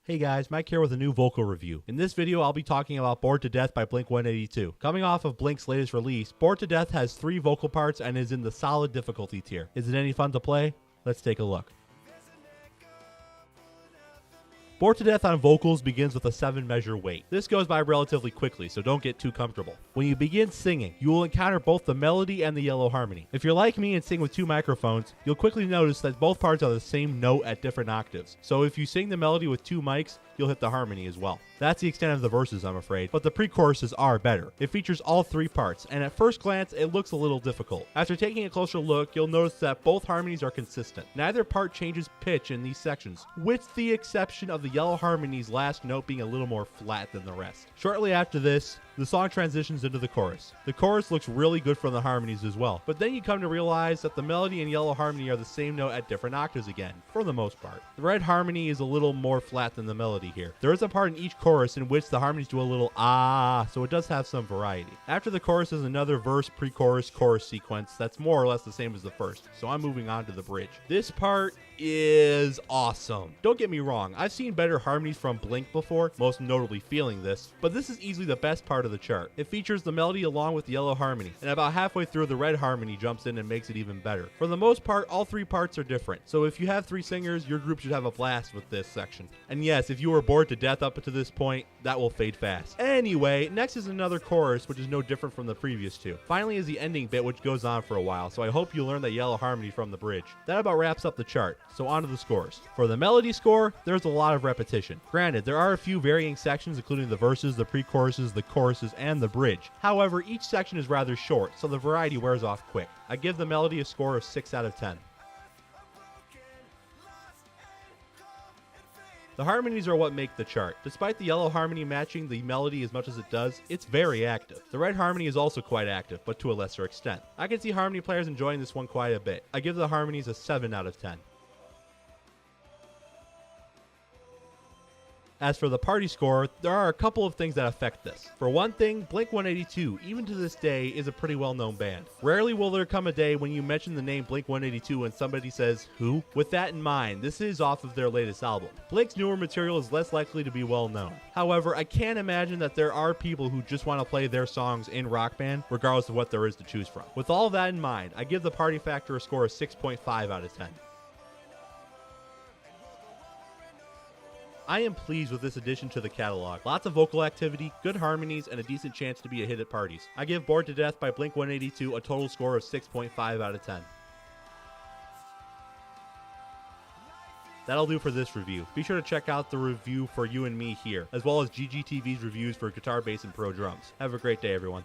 Hey guys, Mike here with a new vocal review. In this video, I'll be talking about Bored to Death by Blink-182. Coming off of Blink's latest release, Bored to Death has 3 vocal parts and is in the solid difficulty tier. Is it any fun to play? Let's take a look. Bored to Death on vocals begins with a 7-measure wait. This goes by relatively quickly, so don't get too comfortable. When you begin singing, you will encounter both the melody and the yellow harmony. If you're like me and sing with 2 microphones, you'll quickly notice that both parts are the same note at different octaves. So if you sing the melody with 2 mics, you'll hit the harmony as well. That's the extent of the verses, I'm afraid, but the pre-choruses are better. It features all 3 parts, and at first glance, it looks a little difficult. After taking a closer look, you'll notice that both harmonies are consistent. Neither part changes pitch in these sections, with the exception of the yellow harmony's last note being a little more flat than the rest. Shortly after this, the song transitions into the chorus. The chorus looks really good from the harmonies as well, but then you come to realize that the melody and yellow harmony are the same note at different octaves again, for the most part. The red harmony is a little more flat than the melody here. There is a part in each chorus in which the harmonies do a little ah, so it does have some variety. After the chorus is another verse, pre-chorus, chorus sequence that's more or less the same as the first, so I'm moving on to the bridge. This part is awesome. Don't get me wrong, I've seen better harmonies from Blink before, most notably Feeling This, but this is easily the best part of the chart. It features the melody along with the yellow harmony, and about halfway through the red harmony jumps in and makes it even better. For the most part, all 3 parts are different, so if you have 3 singers, your group should have a blast with this section. And yes, if you were bored to death up to this point, that will fade fast. Anyway, next is another chorus, which is no different from the previous 2. Finally is the ending bit, which goes on for a while, so I hope you learn that yellow harmony from the bridge. That about wraps up the chart. So on to the scores. For the melody score, there's a lot of repetition. Granted, there are a few varying sections including the verses, the pre-choruses, the choruses, and the bridge. However, each section is rather short, so the variety wears off quick. I give the melody a score of 6 out of 10. The harmonies are what make the chart. Despite the yellow harmony matching the melody as much as it does, it's very active. The red harmony is also quite active, but to a lesser extent. I can see harmony players enjoying this one quite a bit. I give the harmonies a 7 out of 10. As for the party score, there are a couple of things that affect this. For one thing, Blink-182, even to this day, is a pretty well-known band. Rarely will there come a day when you mention the name Blink-182 and somebody says, who? With that in mind, this is off of their latest album. Blink's newer material is less likely to be well-known. However, I can't imagine that there are people who just want to play their songs in Rock Band, regardless of what there is to choose from. With all of that in mind, I give the party factor a score of 6.5 out of 10. I am pleased with this addition to the catalog. Lots of vocal activity, good harmonies, and a decent chance to be a hit at parties. I give Bored to Death by Blink-182 a total score of 6.5 out of 10. That'll do for this review. Be sure to check out the review for You and Me here, as well as GGTV's reviews for guitar, bass, and pro drums. Have a great day, everyone.